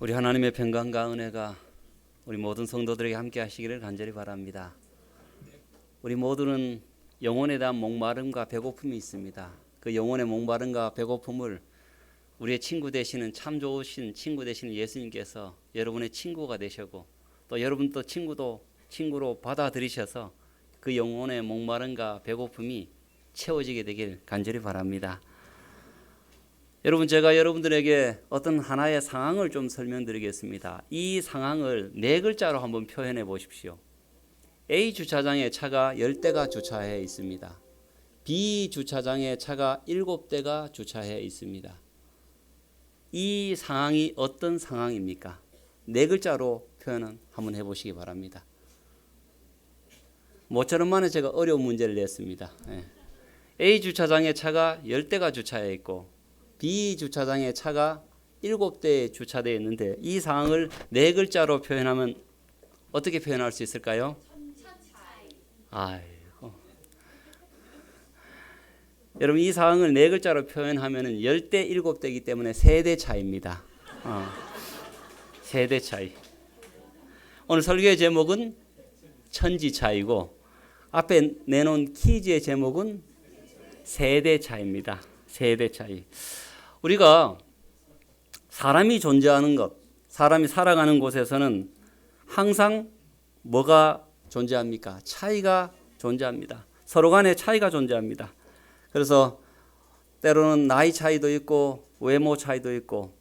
우리 하나님의 평강과 은혜가 우리 모든 성도들에게 함께 하시기를 간절히 바랍니다. 우리 모두는 영혼에 대한 목마름과 배고픔이 있습니다. 그 영혼의 목마름과 배고픔을 우리의 친구 되시는 참 좋으신 친구 되시는 예수님께서 여러분의 친구가 되시고 또 여러분도 친구로 받아들이셔서 그 영혼의 목마름과 배고픔이 채워지게 되길 간절히 바랍니다. 여러분, 제가 여러분들에게 어떤 하나의 상황을 좀 설명드리겠습니다. 이 상황을 네 글자로 한번 표현해 보십시오. A 주차장에 차가 10대가 주차해 있습니다. B 주차장에 차가 7대가 주차해 있습니다. 이 상황이 어떤 상황입니까? 네 글자로 표현은 한번 해보시기 바랍니다. 모처럼 만에 제가 어려운 문제를 냈습니다. A 주차장에 차가 10대가 주차해 있고 B 주차장에 차가 7대 주차되어 있는데 이 상황을 네 글자로 표현하면 어떻게 표현할 수 있을까요? 아이고. 여러분, 이 상황을 네 글자로 표현하면 10대 7대이기 때문에 세대 차이입니다. 세대 차이. 오늘 설교의 제목은 천지 차이고 앞에 내놓은 퀴즈의 제목은 세대 차이입니다. 세대 차이. 우리가 사람이 존재하는 것, 사람이 살아가는 곳에서는 항상 뭐가 존재합니까? 차이가 존재합니다. 서로 간에 차이가 존재합니다. 그래서 때로는 나이 차이도 있고 외모 차이도 있고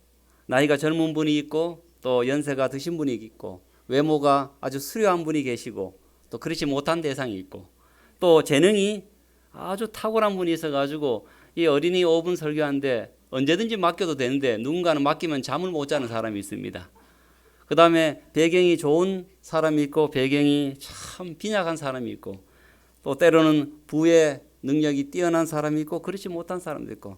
나이가 젊은 분이 있고 또 연세가 드신 분이 있고 외모가 아주 수려한 분이 계시고 또 그렇지 못한 대상이 있고 또 재능이 아주 탁월한 분이 있어가지고 이 어린이 5분 설교하는데 언제든지 맡겨도 되는데 누군가는 맡기면 잠을 못 자는 사람이 있습니다. 그 다음에 배경이 좋은 사람이 있고 배경이 참 빈약한 사람이 있고 또 때로는 부의 능력이 뛰어난 사람이 있고 그렇지 못한 사람도 있고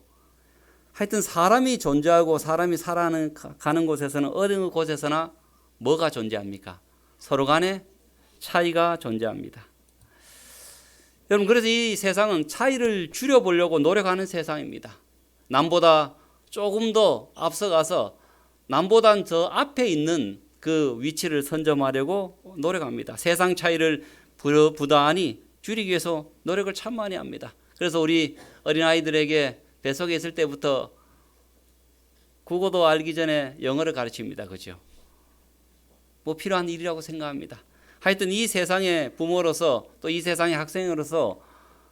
하여튼 사람이 존재하고 사람이 살아가는 곳에서는 어느 곳에서나 뭐가 존재합니까? 서로 간에 차이가 존재합니다. 여러분, 그래서 이 세상은 차이를 줄여보려고 노력하는 세상입니다. 남보다 조금 더 앞서가서 남보단 저 앞에 있는 그 위치를 선점하려고 노력합니다. 세상 차이를 부단히 줄이기 위해서 노력을 참 많이 합니다. 그래서 우리 어린아이들에게 뱃속에 있을 때부터 국어도 알기 전에 영어를 가르칩니다. 그죠? 뭐 필요한 일이라고 생각합니다. 하여튼 이 세상의 부모로서 또 이 세상의 학생으로서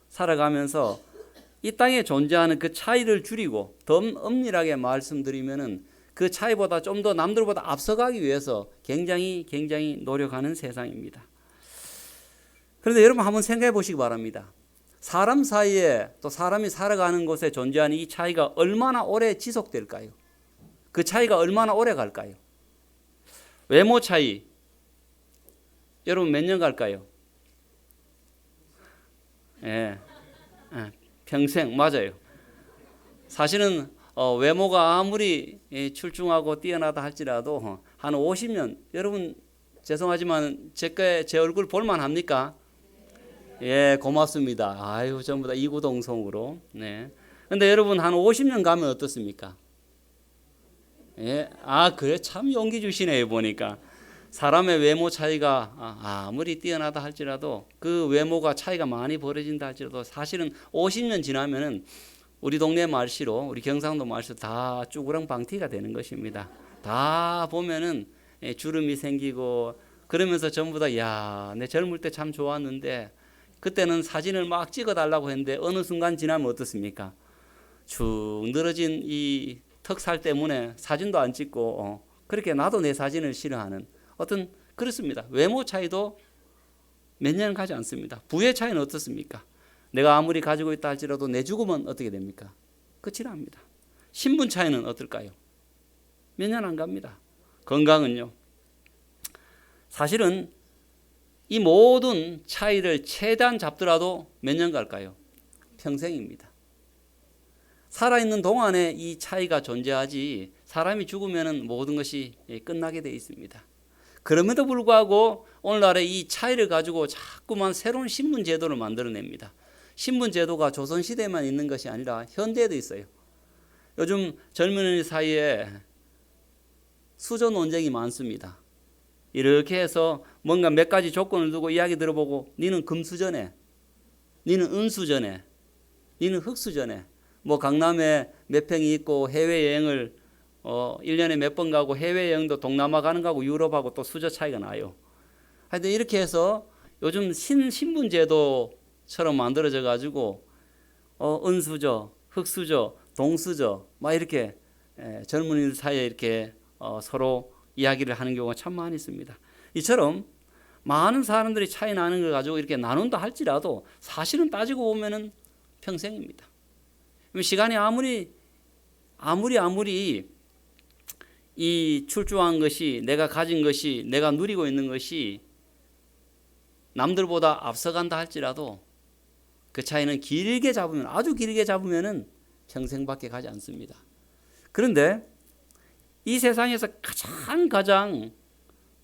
살아가면서 이 땅에 존재하는 그 차이를 줄이고 더 엄밀하게 말씀드리면은 그 차이보다 좀 더 남들보다 앞서가기 위해서 굉장히 노력하는 세상입니다. 그런데 여러분 한번 생각해 보시기 바랍니다. 사람 사이에 또 사람이 살아가는 곳에 존재하는 이 차이가 얼마나 오래 지속될까요? 그 차이가 얼마나 오래 갈까요? 외모 차이 여러분 몇 년 갈까요? 평생. 맞아요. 사실은 외모가 아무리 출중하고 뛰어나다 할지라도 한 50년, 여러분 죄송하지만 제 얼굴 볼만 합니까? 예, 고맙습니다. 아유, 전부 다 이구동성으로. 네. 근데 여러분 한 50년 가면 어떻습니까? 예, 그래, 참 용기 주시네요, 보니까. 사람의 외모 차이가 아무리 뛰어나다 할지라도 그 외모가 차이가 많이 벌어진다 할지라도 사실은 50년 지나면은 우리 동네 말씨로 우리 경상도 말씨로 다 쭈그랑 방티가 되는 것입니다. 다 보면은 주름이 생기고 그러면서 전부 다 야, 내 젊을 때 참 좋았는데 그때는 사진을 막 찍어 달라고 했는데 어느 순간 지나면 어떻습니까? 축 늘어진 이 턱살 때문에 사진도 안 찍고 그렇게 나도 내 사진을 싫어하는 어떤 그렇습니다. 외모 차이도 몇 년 가지 않습니다. 부의 차이는 어떻습니까? 내가 아무리 가지고 있다 할지라도 내 죽으면 어떻게 됩니까? 끝이 납니다. 신분 차이는 어떨까요? 몇 년 안 갑니다. 건강은요. 사실은 이 모든 차이를 최대한 잡더라도 몇 년 갈까요? 평생입니다. 살아있는 동안에 이 차이가 존재하지 사람이 죽으면 모든 것이 끝나게 되어 있습니다. 그럼에도 불구하고 오늘날에 이 차이를 가지고 자꾸만 새로운 신분 제도를 만들어냅니다. 신분 제도가 조선시대에만 있는 것이 아니라 현대에도 있어요. 요즘 젊은이 사이에 수저 논쟁이 많습니다. 이렇게 해서 뭔가 몇 가지 조건을 두고 이야기 들어보고 니는 금수저네, 니는 은수저네, 니는 흙수저네. 뭐 강남에 몇 평이 있고 해외여행을 1년에 몇 번 가고 해외여행도 동남아 가는 거하고 유럽하고 또 수저 차이가 나요. 하여튼 이렇게 해서 요즘 신분제도처럼 만들어져 가지고 은수저, 흙수저, 동수저 막 이렇게 젊은이들 사이에 이렇게 서로 이야기를 하는 경우가 참 많이 있습니다. 이처럼 많은 사람들이 차이 나는 걸 가지고 이렇게 나눈다 할지라도 사실은 따지고 보면은 평생입니다. 시간이 아무리 이 출중한 것이, 내가 가진 것이, 내가 누리고 있는 것이 남들보다 앞서간다 할지라도 그 차이는 길게 잡으면, 아주 길게 잡으면은 평생밖에 가지 않습니다. 그런데 이 세상에서 가장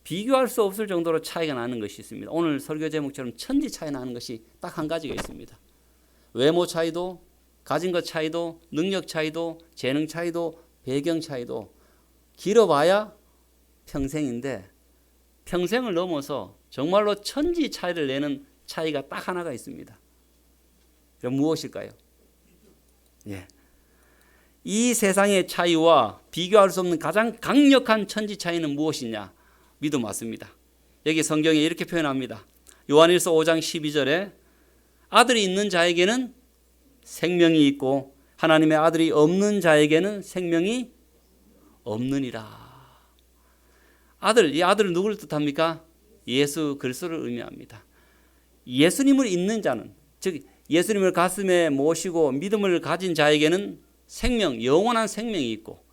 비교할 수 없을 정도로 차이가 나는 것이 있습니다. 오늘 설교 제목처럼 천지 차이 나는 것이 딱 한 가지가 있습니다. 외모 차이도, 가진 것 차이도, 능력 차이도, 재능 차이도, 배경 차이도 길어봐야 평생인데, 평생을 넘어서 정말로 천지 차이를 내는 차이가 딱 하나가 있습니다. 그럼 무엇일까요? 예. 이 세상의 차이와 비교할 수 없는 가장 강력한 천지 차이는 무엇이냐? 믿음 맞습니다. 여기 성경에 이렇게 표현합니다. 요한일서 5장 12절에 아들이 있는 자에게는 생명이 있고 하나님의 아들이 없는 자에게는 생명이 없느니라. 아들, 이 아들은 누구를 뜻합니까? 예수 그리스도를 의미합니다. 예수님을 있는 자는, 즉 예수님을 가슴에 모시고 믿음을 가진 자에게는 생명, 영원한 생명이 있고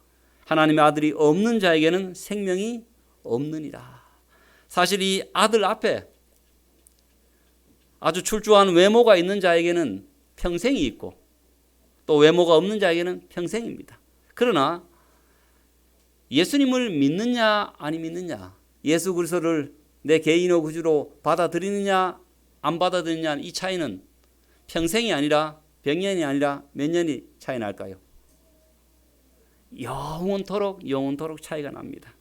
하나님의 아들이 없는 자에게는 생명이 없느니라. 사실 이 아들 앞에 아주 출중한 외모가 있는 자에게는 평생이 있고 또 외모가 없는 자에게는 평생입니다. 그러나 예수님을 믿느냐 안 믿느냐, 예수 그리스도를 내 개인의 구주로 받아들이느냐 안 받아들이느냐, 이 차이는 평생이 아니라 100년이 아니라 몇 년이 차이 날까요? 영원토록 차이가 납니다.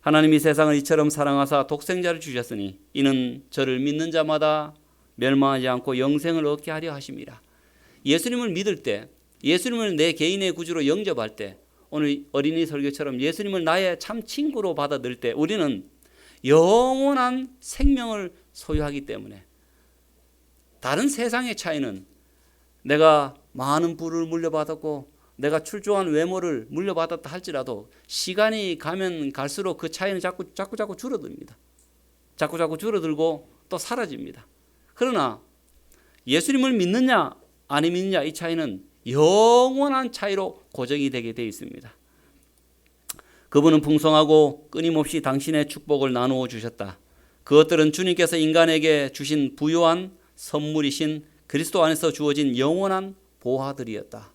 하나님이 세상을 이처럼 사랑하사 독생자를 주셨으니 이는 저를 믿는 자마다 멸망하지 않고 영생을 얻게 하려 하심이라. 예수님을 믿을 때, 예수님을 내 개인의 구주로 영접할 때, 오늘 어린이 설교처럼 예수님을 나의 참 친구로 받아들일 때 우리는 영원한 생명을 소유하기 때문에 다른 세상의 차이는 내가 많은 부를 물려받았고 내가 출중한 외모를 물려받았다 할지라도 시간이 가면 갈수록 그 차이는 자꾸 줄어듭니다. 자꾸 줄어들고 또 사라집니다. 그러나 예수님을 믿느냐 안 믿느냐, 이 차이는 영원한 차이로 고정이 되게 되어 있습니다. 그분은 풍성하고 끊임없이 당신의 축복을 나누어 주셨다. 그것들은 주님께서 인간에게 주신 부요한 선물이신 그리스도 안에서 주어진 영원한 보화들이었다.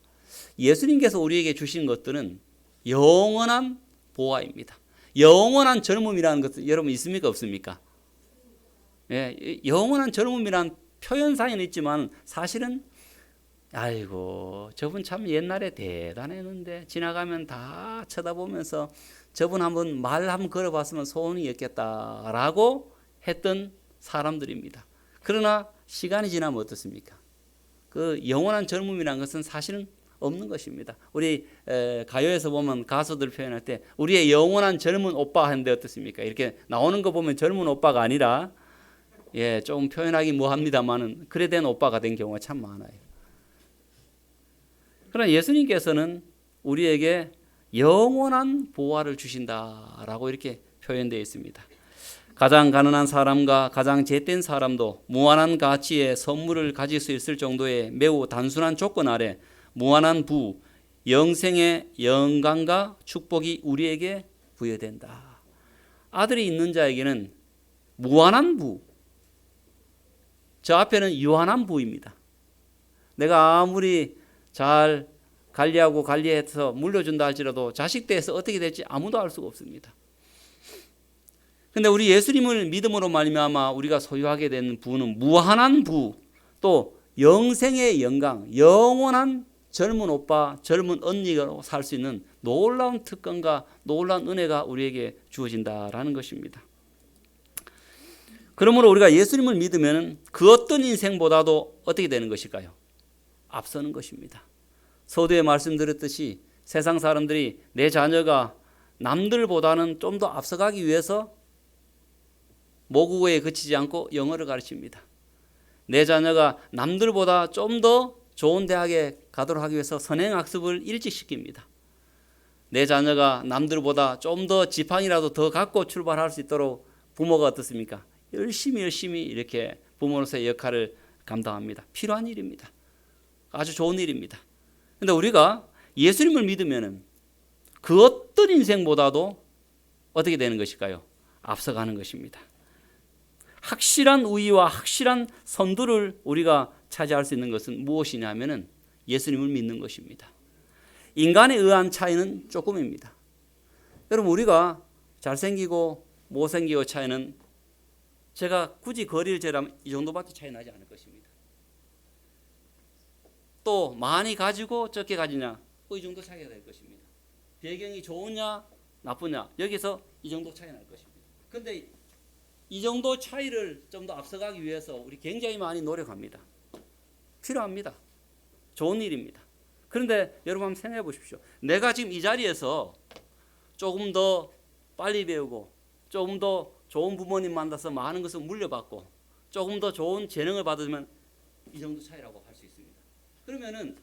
예수님께서 우리에게 주신 것들은 영원한 보화입니다. 영원한 젊음이라는 것은 여러분 있습니까 없습니까? 예, 영원한 젊음이란 표현상에는 있지만 사실은 아이고 저분 참 옛날에 대단했는데 지나가면 다 쳐다보면서 저분 한번 말 한번 걸어봤으면 소원이었겠다라고 했던 사람들입니다. 그러나 시간이 지나면 어떻습니까? 그 영원한 젊음이라는 것은 사실은 없는 것입니다. 우리 가요에서 보면 가수들 표현할 때 우리의 영원한 젊은 오빠 하는데 어떻습니까? 이렇게 나오는 거 보면 젊은 오빠가 아니라 조금 표현하기 뭐합니다만은 그래 된 오빠가 된 경우가 참 많아요. 그러나 예수님께서는 우리에게 영원한 보화를 주신다라고 이렇게 표현되어 있습니다. 가장 가난한 사람과 가장 젍된 사람도 무한한 가치의 선물을 가질 수 있을 정도의 매우 단순한 조건 아래 무한한 부, 영생의 영광과 축복이 우리에게 부여된다. 아들이 있는 자에게는 무한한 부, 저 앞에는 유한한 부입니다. 내가 아무리 잘 관리해서 물려준다 할지라도 자식 때에서 어떻게 될지 아무도 알 수가 없습니다. 그런데 우리 예수님을 믿음으로 말미암아 우리가 소유하게 되는 부는 무한한 부, 또 영생의 영광, 영원한 젊은 오빠, 젊은 언니로 살 수 있는 놀라운 특권과 놀라운 은혜가 우리에게 주어진다라는 것입니다. 그러므로 우리가 예수님을 믿으면 그 어떤 인생보다도 어떻게 되는 것일까요? 앞서는 것입니다. 서두에 말씀드렸듯이 세상 사람들이 내 자녀가 남들보다는 좀 더 앞서가기 위해서 모국어에 그치지 않고 영어를 가르칩니다. 내 자녀가 남들보다 좀 더 좋은 대학에 가도록 하기 위해서 선행학습을 일찍 시킵니다. 내 자녀가 남들보다 좀 더 지팡이라도 더 갖고 출발할 수 있도록 부모가 어떻습니까? 열심히 이렇게 부모로서의 역할을 감당합니다. 필요한 일입니다. 아주 좋은 일입니다. 그런데 우리가 예수님을 믿으면 그 어떤 인생보다도 어떻게 되는 것일까요? 앞서가는 것입니다. 확실한 우위와 확실한 선두를 우리가 차지할 수 있는 것은 무엇이냐면은 예수님을 믿는 것입니다. 인간에 의한 차이는 조금입니다. 여러분, 우리가 잘생기고 못생기고 차이는 제가 굳이 거리를 재라면 이 정도밖에 차이 나지 않을 것입니다. 또 많이 가지고 적게 가지냐, 이 정도 차이가 될 것입니다. 배경이 좋으냐 나쁘냐, 여기서 이 정도 차이 날 것입니다. 그런데 이 정도 차이를 좀 더 앞서가기 위해서 우리 굉장히 많이 노력합니다. 필요합니다. 좋은 일입니다. 그런데 여러분 한번 생각해 보십시오. 내가 지금 이 자리에서 조금 더 빨리 배우고 조금 더 좋은 부모님 만나서 많은 것을 물려받고 조금 더 좋은 재능을 받으면 이 정도 차이라고 할 수 있습니다. 그러면은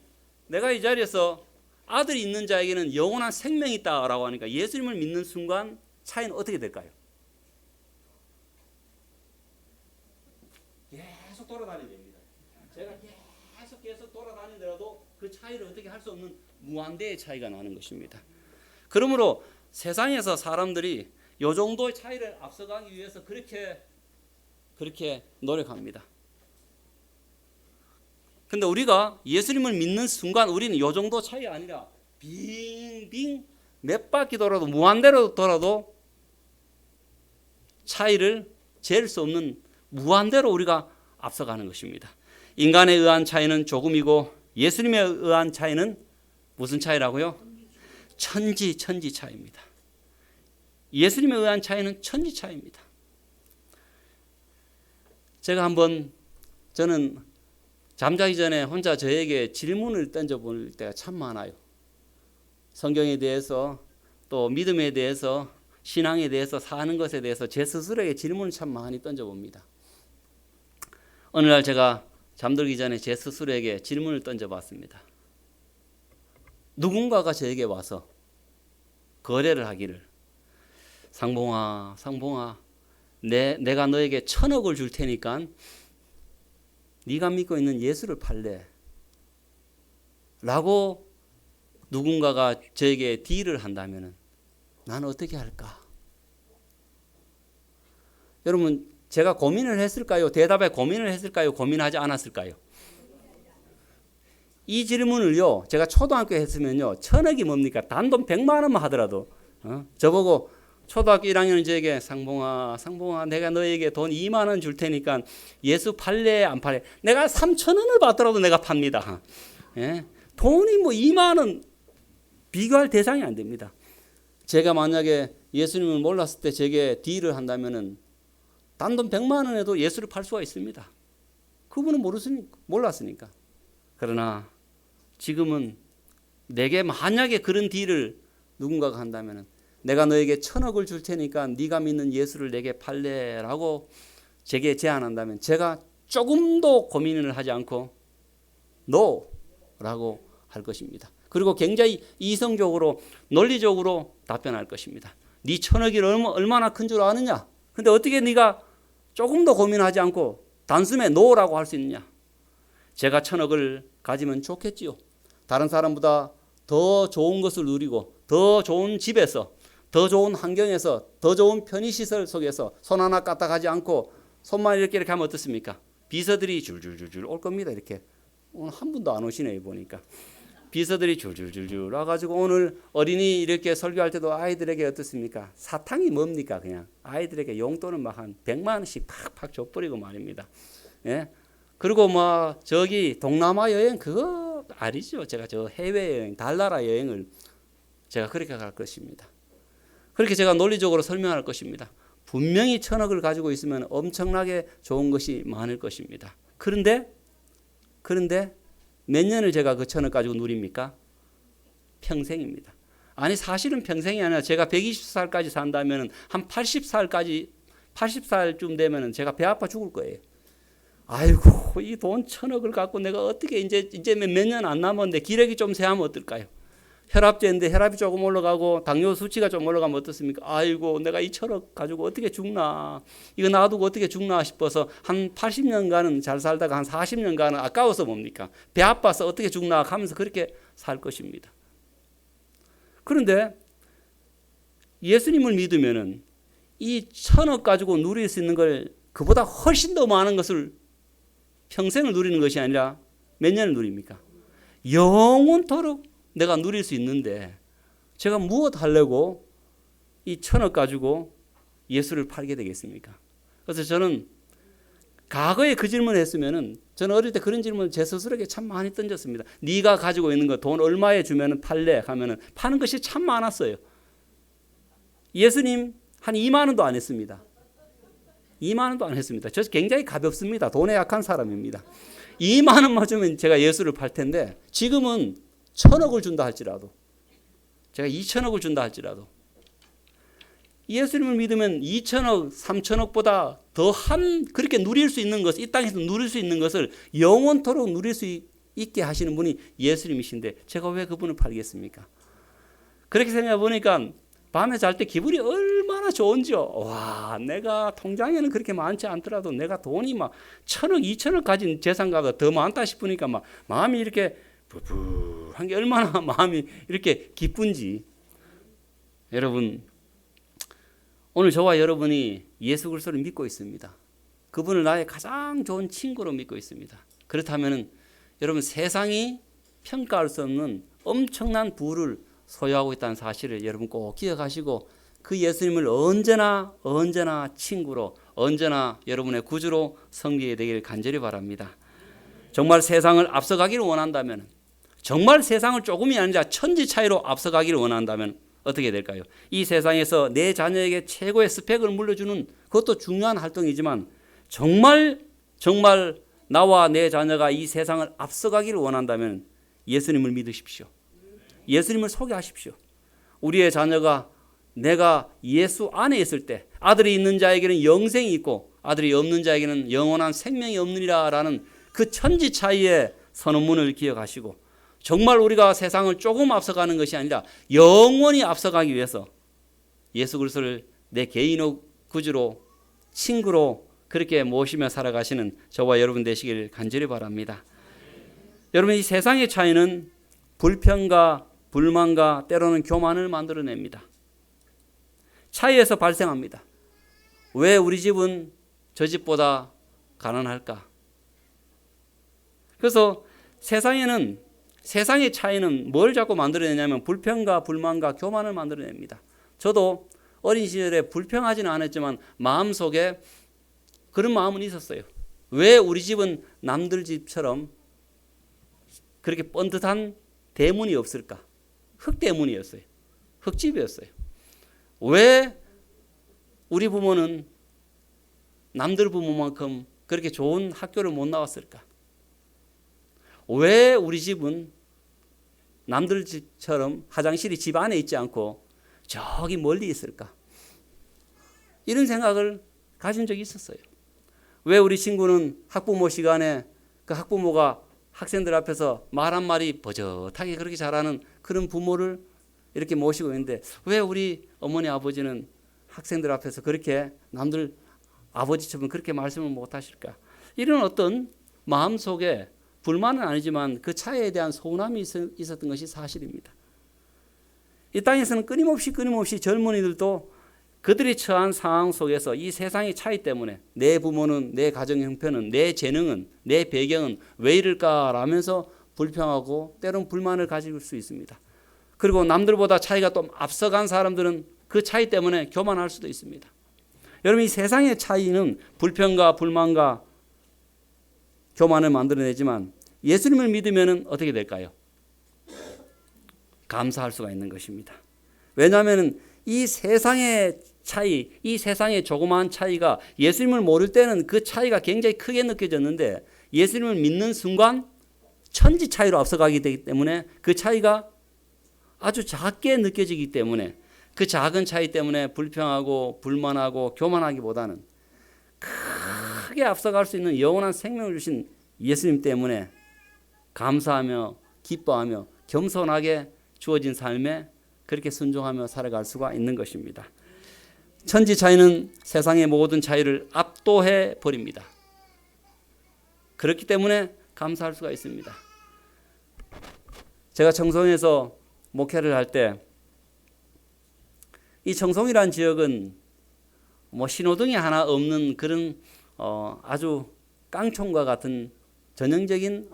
내가 이 자리에서 아들이 있는 자에게는 영원한 생명이 있다라고 하니까 예수님을 믿는 순간 차이는 어떻게 될까요? 계속 돌아다니면 됩니다. 제가 계속 돌아다니더라도 그 차이를 어떻게 할 수 없는 무한대의 차이가 나는 것입니다. 그러므로 세상에서 사람들이 이 정도의 차이를 앞서가기 위해서 그렇게 노력합니다. 근데 우리가 예수님을 믿는 순간 우리는 이 정도 차이 아니라 빙빙 몇 바퀴 돌아도 무한대로 돌아도 차이를 잴 수 없는 무한대로 우리가 앞서가는 것입니다. 인간에 의한 차이는 조금이고 예수님에 의한 차이는 무슨 차이라고요? 천지 차이입니다. 예수님에 의한 차이는 천지 차이입니다. 제가 한번 저는 잠자기 전에 혼자 저에게 질문을 던져볼 때가 참 많아요. 성경에 대해서 또 믿음에 대해서 신앙에 대해서 사는 것에 대해서 제 스스로에게 질문을 참 많이 던져봅니다. 어느 날 제가 잠들기 전에 제 스스로에게 질문을 던져봤습니다. 누군가가 저에게 와서 거래를 하기를 상봉아 내가 너에게 1,000억을 줄 테니까 네가 믿고 있는 예수를 팔래 라고 누군가가 저에게 딜을 한다면 나는 어떻게 할까? 여러분, 제가 고민을 했을까요? 대답에 고민을 했을까요? 고민하지 않았을까요? 이 질문을요, 제가 초등학교에 했으면요, 1,000억이 뭡니까? 단돈 100만 원만 하더라도 저보고 초등학교 1학년 저에게 상봉아 내가 너에게 돈 2만 원 줄 테니까 예수 팔래 안 팔래? 내가 3천 원을 받더라도 내가 팝니다. 예? 돈이 뭐 2만 원 비교할 대상이 안 됩니다. 제가 만약에 예수님을 몰랐을 때 제게 딜을 한다면은 단돈 100만 원에도 예수를 팔 수가 있습니다. 그분은 몰랐으니까. 그러나 지금은 내게 만약에 그런 딜을 누군가가 한다면은 내가 너에게 1,000억을 줄 테니까 네가 믿는 예수를 내게 팔래라고 제게 제안한다면 제가 조금도 고민을 하지 않고 NO라고 할 것입니다. 그리고 굉장히 이성적으로 논리적으로 답변할 것입니다. 네 1,000억이 얼마나 큰 줄 아느냐? 근데 어떻게 네가 조금도 고민하지 않고 단숨에 NO라고 할 수 있느냐? 제가 1,000억을 가지면 좋겠지요. 다른 사람보다 더 좋은 것을 누리고 더 좋은 집에서 더 좋은 환경에서 더 좋은 편의시설 속에서 손 하나 까딱하지 않고 손만 이렇게 하면 어떻습니까? 비서들이 줄줄줄줄 올 겁니다. 이렇게 오늘 한 분도 안 오시네요. 보니까 비서들이 줄줄줄줄 와가지고 오늘 어린이 이렇게 설교할 때도 아이들에게 어떻습니까? 사탕이 뭡니까? 그냥 아이들에게 용돈은 막 한 100만 원씩 팍팍 줘버리고 말입니다. 예? 그리고 뭐 저기 동남아 여행 그거 아니죠. 제가 저 해외 여행 달나라 여행을 제가 그렇게 갈 것입니다. 그렇게 제가 논리적으로 설명할 것입니다. 분명히 1,000억을 가지고 있으면 엄청나게 좋은 것이 많을 것입니다. 그런데 몇 년을 제가 그 1,000억 가지고 누립니까? 평생입니다. 아니 사실은 평생이 아니라 제가 120살까지 산다면 한 80살쯤 되면 제가 배 아파 죽을 거예요. 아이고 이 돈 1,000억을 갖고 내가 어떻게 이제 몇 년 안 남았는데 기력이 좀 세하면 어떨까요? 혈압제인데 혈압이 조금 올라가고 당뇨 수치가 좀 올라가면 어떻습니까? 아이고 내가 이 1,000억 가지고 어떻게 죽나, 이거 놔두고 어떻게 죽나 싶어서 한 80년간은 잘 살다가 한 40년간은 아까워서 뭡니까? 배 아파서 어떻게 죽나 하면서 그렇게 살 것입니다. 그런데 예수님을 믿으면은 이 1,000억 가지고 누릴 수 있는 걸 그보다 훨씬 더 많은 것을 평생을 누리는 것이 아니라 몇 년을 누립니까? 영원토록 내가 누릴 수 있는데 제가 무엇 하려고 이 1,000억 가지고 예수를 팔게 되겠습니까? 그래서 저는 과거에 그 질문을 했으면은 저는 어릴 때 그런 질문을 제 스스로에게 참 많이 던졌습니다. 네가 가지고 있는 거 돈 얼마에 주면은 팔래? 하면은 파는 것이 참 많았어요. 예수님 한 2만 원도 안 했습니다. 2만 원도 안 했습니다. 저 굉장히 가볍습니다. 돈에 약한 사람입니다. 2만 원만 주면 제가 예수를 팔 텐데 지금은 1,000억을 준다 할지라도, 제가 2,000억을 준다 할지라도 예수님을 믿으면 2,000억, 3,000억보다 더한 그렇게 누릴 수 있는 것, 이 땅에서 누릴 수 있는 것을 영원토록 누릴 수 있게 하시는 분이 예수님이신데 제가 왜 그분을 팔겠습니까? 그렇게 생각해 보니까 밤에 잘 때 기분이 얼마나 좋은지요. 와, 내가 통장에는 그렇게 많지 않더라도 내가 돈이 막 1,000억, 2,000억 가진 재산가가 더 많다 싶으니까 막 마음이 이렇게 부부한 게 얼마나 마음이 이렇게 기쁜지. 여러분, 오늘 저와 여러분이 예수 그리스도를 믿고 있습니다. 그분을 나의 가장 좋은 친구로 믿고 있습니다. 그렇다면 여러분, 세상이 평가할 수 없는 엄청난 부를 소유하고 있다는 사실을 여러분 꼭 기억하시고 그 예수님을 언제나 친구로, 언제나 여러분의 구주로 섬기게 되기를 간절히 바랍니다. 정말 세상을 앞서가기를 원한다면, 정말 세상을 조금이 아니라 천지 차이로 앞서가기를 원한다면 어떻게 될까요? 이 세상에서 내 자녀에게 최고의 스펙을 물려주는 그것도 중요한 활동이지만 정말 나와 내 자녀가 이 세상을 앞서가기를 원한다면 예수님을 믿으십시오. 예수님을 소개하십시오. 우리의 자녀가 내가 예수 안에 있을 때 아들이 있는 자에게는 영생이 있고 아들이 없는 자에게는 영원한 생명이 없느니라 라는 그 천지 차이의 선언문을 기억하시고 정말 우리가 세상을 조금 앞서가는 것이 아니라 영원히 앞서가기 위해서 예수 그리스도를 내 개인의 구주로 친구로 그렇게 모시며 살아가시는 저와 여러분 되시길 간절히 바랍니다. 여러분, 이 세상의 차이는 불평과 불만과 때로는 교만을 만들어냅니다. 차이에서 발생합니다. 왜 우리 집은 저 집보다 가난할까? 그래서 세상의 차이는 뭘 자꾸 만들어내냐면 불평과 불만과 교만을 만들어냅니다. 저도 어린 시절에 불평하지는 않았지만 마음속에 그런 마음은 있었어요. 왜 우리 집은 남들 집처럼 그렇게 번듯한 대문이 없을까? 흙대문이었어요. 흙집이었어요. 왜 우리 부모는 남들 부모만큼 그렇게 좋은 학교를 못 나왔을까? 왜 우리 집은 남들 집처럼 화장실이 집 안에 있지 않고 저기 멀리 있을까? 이런 생각을 가진 적이 있었어요. 왜 우리 친구는 학부모 시간에 그 학부모가 학생들 앞에서 말 한마디 버젓하게 그렇게 잘하는 그런 부모를 이렇게 모시고 있는데 왜 우리 어머니 아버지는 학생들 앞에서 그렇게 남들 아버지처럼 그렇게 말씀을 못 하실까? 이런 어떤 마음속에 불만은 아니지만 그 차이에 대한 서운함이 있었던 것이 사실입니다. 이 땅에서는 끊임없이 젊은이들도 그들이 처한 상황 속에서 이 세상의 차이 때문에 내 부모는, 내 가정 형편은, 내 재능은, 내 배경은 왜 이럴까라면서 불평하고 때론 불만을 가질 수 있습니다. 그리고 남들보다 차이가 좀 앞서간 사람들은 그 차이 때문에 교만할 수도 있습니다. 여러분, 이 세상의 차이는 불평과 불만과 교만을 만들어내지만 예수님을 믿으면 어떻게 될까요? 감사할 수가 있는 것입니다. 왜냐하면 이 세상의 차이, 이 세상의 조그마한 차이가 예수님을 모를 때는 그 차이가 굉장히 크게 느껴졌는데 예수님을 믿는 순간 천지 차이로 앞서가게 되기 때문에 그 차이가 아주 작게 느껴지기 때문에 그 작은 차이 때문에 불평하고 불만하고 교만하기보다는 크게 앞서갈 수 있는 영원한 생명을 주신 예수님 때문에 감사하며 기뻐하며 겸손하게 주어진 삶에 그렇게 순종하며 살아갈 수가 있는 것입니다. 천지 차이는 세상의 모든 차이를 압도해 버립니다. 그렇기 때문에 감사할 수가 있습니다. 제가 청송에서 목회를 할 때 이 청송이라는 지역은 뭐 신호등이 하나 없는 그런 아주 깡총과 같은 전형적인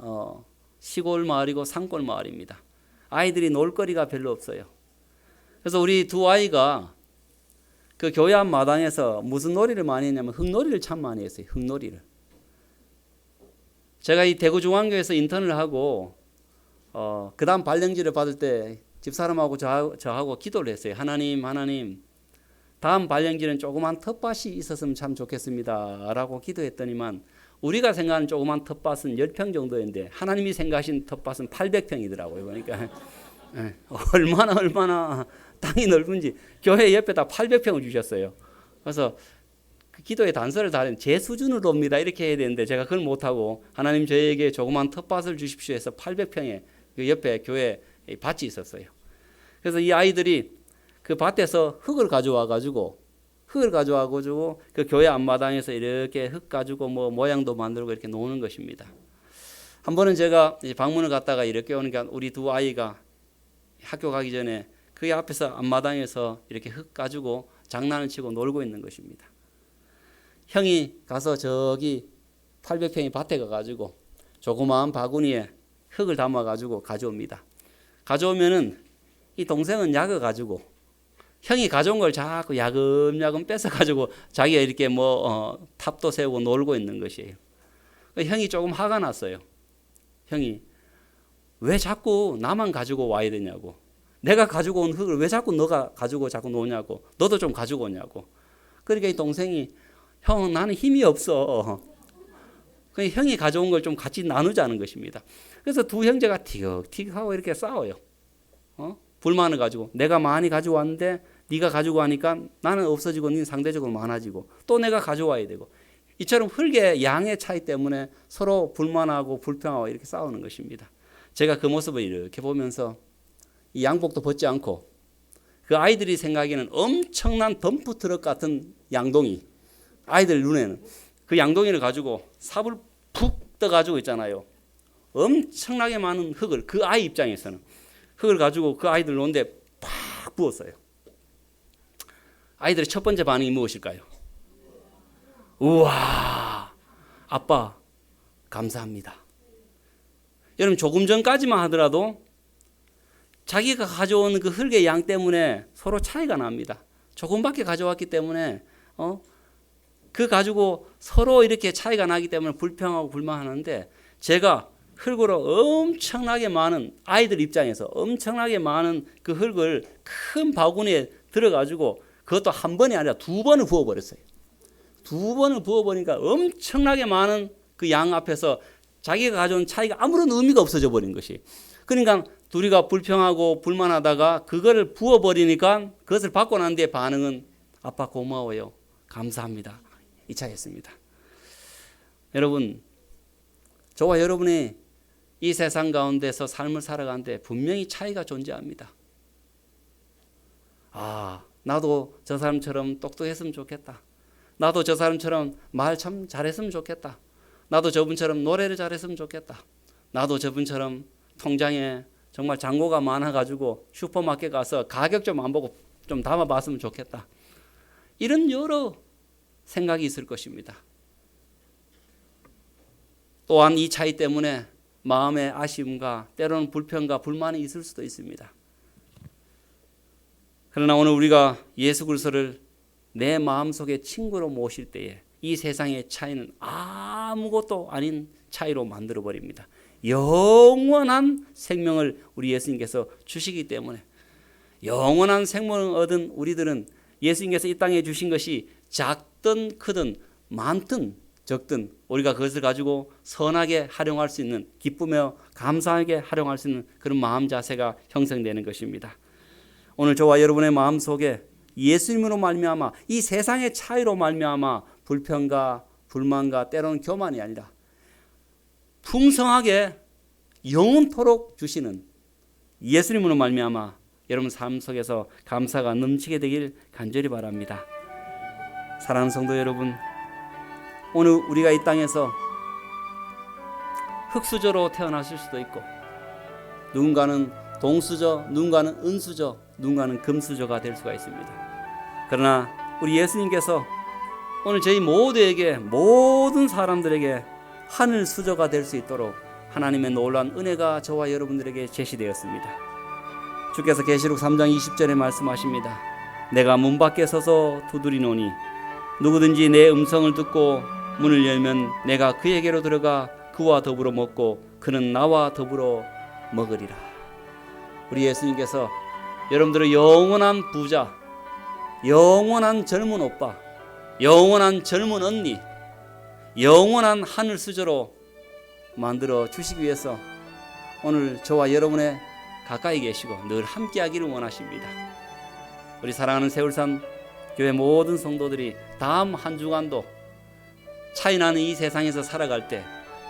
시골 마을이고 산골 마을입니다. 아이들이 놀 거리가 별로 없어요. 그래서 우리 두 아이가 그 교회 앞 마당에서 무슨 놀이를 많이 했냐면 흙놀이를 참 많이 했어요. 흙놀이를. 제가 이 대구중앙교회에서 인턴을 하고 그 다음 발령지를 받을 때 집사람하고 저하고 기도를 했어요. 하나님 다음 발령지는 조그만 텃밭이 있었으면 참 좋겠습니다 라고 기도했더니만 우리가 생각하는 조그만 텃밭은 10평 정도인데 하나님이 생각하신 텃밭은 800평이더라고요. 그러니까 얼마나 땅이 넓은지 교회 옆에다 800평을 주셨어요. 그래서 그 기도의 단서를 다른 제 수준으로 옵니다 이렇게 해야 되는데 제가 그걸 못하고 하나님 저에게 조그만 텃밭을 주십시오 해서 800평에 그 옆에 교회 밭이 있었어요. 그래서 이 아이들이 그 밭에서 흙을 가져와 가지고 그 교회 앞마당에서 이렇게 흙 가지고 뭐 모양도 만들고 이렇게 노는 것입니다. 한 번은 제가 방문을 갔다가 이렇게 오니까 우리 두 아이가 학교 가기 전에 그 앞에서 앞마당에서 이렇게 흙 가지고 장난을 치고 놀고 있는 것입니다. 형이 가서 저기 800평의 밭에 가가지고 조그마한 바구니에 흙을 담아가지고 가져옵니다. 가져오면은 이 동생은 약어가지고 형이 가져온 걸 자꾸 야금야금 뺏어가지고 자기가 이렇게 탑도 세우고 놀고 있는 것이에요. 형이 조금 화가 났어요. 형이 왜 자꾸 나만 가지고 와야 되냐고. 내가 가지고 온 흙을 왜 자꾸 너가 가지고 자꾸 노냐고. 너도 좀 가지고 오냐고. 그러니까 이 동생이 형 나는 힘이 없어. 그러니까 형이 가져온 걸 좀 같이 나누자는 것입니다. 그래서 두 형제가 티격티격하고 이렇게 싸워요. 불만을 가지고 내가 많이 가지고 왔는데 네가 가지고 가니까 나는 없어지고 너는 상대적으로 많아지고 또 내가 가져와야 되고 이처럼 흙의 양의 차이 때문에 서로 불만하고 불평하고 이렇게 싸우는 것입니다. 제가 그 모습을 이렇게 보면서 이 양복도 벗지 않고 그 아이들이 생각에는 엄청난 덤프트럭 같은 양동이 아이들 눈에는 그 양동이를 가지고 삽을 푹 떠가지고 있잖아요. 엄청나게 많은 흙을 그 아이 입장에서는 흙을 가지고 그 아이들 놓은데 팍 부었어요. 아이들의 첫 번째 반응이 무엇일까요? 우와, 아빠 감사합니다. 여러분 조금 전까지만 하더라도 자기가 가져온 그 흙의 양 때문에 서로 차이가 납니다. 조금밖에 가져왔기 때문에 그 가지고 서로 이렇게 차이가 나기 때문에 불평하고 불만하는데 제가 흙으로 엄청나게 많은 아이들 입장에서 엄청나게 많은 그 흙을 큰 바구니에 들어가지고 그것도 한 번이 아니라 두 번을 부어버렸어요. 두 번을 부어버리니까 엄청나게 많은 그 양 앞에서 자기가 가져온 차이가 아무런 의미가 없어져 버린 것이. 그러니까 둘이가 불평하고 불만하다가 그거를 부어버리니까 그것을 받고 난 뒤에 반응은 아빠 고마워요. 감사합니다. 이 차이였습니다. 여러분, 저와 여러분이 이 세상 가운데서 삶을 살아가는데 분명히 차이가 존재합니다. 나도 저 사람처럼 똑똑했으면 좋겠다. 나도 저 사람처럼 말 참 잘했으면 좋겠다. 나도 저분처럼 노래를 잘했으면 좋겠다. 나도 저분처럼 통장에 정말 잔고가 많아가지고 슈퍼마켓 가서 가격 좀 안 보고 좀 담아봤으면 좋겠다. 이런 여러 생각이 있을 것입니다. 또한 이 차이 때문에 마음의 아쉬움과 때로는 불평과 불만이 있을 수도 있습니다. 그러나 오늘 우리가 예수 그리스도를 내 마음속에 친구로 모실 때에 이 세상의 차이는 아무것도 아닌 차이로 만들어버립니다. 영원한 생명을 우리 예수님께서 주시기 때문에 영원한 생명을 얻은 우리들은 예수님께서 이 땅에 주신 것이 작든 크든 많든 적든 우리가 그것을 가지고 선하게 활용할 수 있는, 기쁘며 감사하게 활용할 수 있는 그런 마음 자세가 형성되는 것입니다. 오늘 저와 여러분의 마음속에 예수님으로 말미암아 이 세상의 차이로 말미암아 불평과 불만과 때로는 교만이 아니라 풍성하게 영원토록 주시는 예수님으로 말미암아 여러분 삶 속에서 감사가 넘치게 되길 간절히 바랍니다. 사랑하는 성도 여러분, 오늘 우리가 이 땅에서 흙수저로 태어나실 수도 있고 누군가는 동수저, 누군가는 은수저, 누군가는 금수저가 될 수가 있습니다. 그러나 우리 예수님께서 오늘 저희 모두에게, 모든 사람들에게 하늘 수저가 될 수 있도록 하나님의 놀라운 은혜가 저와 여러분들에게 제시되었습니다. 주께서 계시록 3장 20절에 말씀하십니다. 내가 문 밖에 서서 두드리노니 누구든지 내 음성을 듣고 문을 열면 내가 그에게로 들어가 그와 더불어 먹고 그는 나와 더불어 먹으리라. 우리 예수님께서 여러분들의 영원한 부자, 영원한 젊은 오빠, 영원한 젊은 언니, 영원한 하늘 수저로 만들어 주시기 위해서 오늘 저와 여러분의 가까이 계시고 늘 함께 하기를 원하십니다. 우리 사랑하는 세울산 교회 모든 성도들이 다음 한 주간도 차이나는 이 세상에서 살아갈 때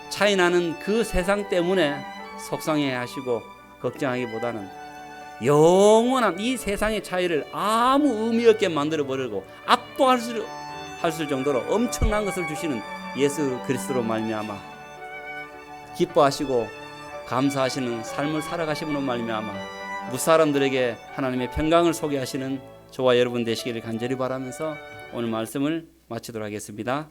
차이나는 그 세상 때문에 속상해 하시고 걱정하기보다는 영원한 이 세상의 차이를 아무 의미 없게 만들어 버리고 압도할 수 정도로 엄청난 것을 주시는 예수 그리스도로 말미암아 기뻐하시고 감사하시는 삶을 살아가심으로 말미암아 무사람들에게 하나님의 평강을 소개하시는 저와 여러분 되시기를 간절히 바라면서 오늘 말씀을 마치도록 하겠습니다.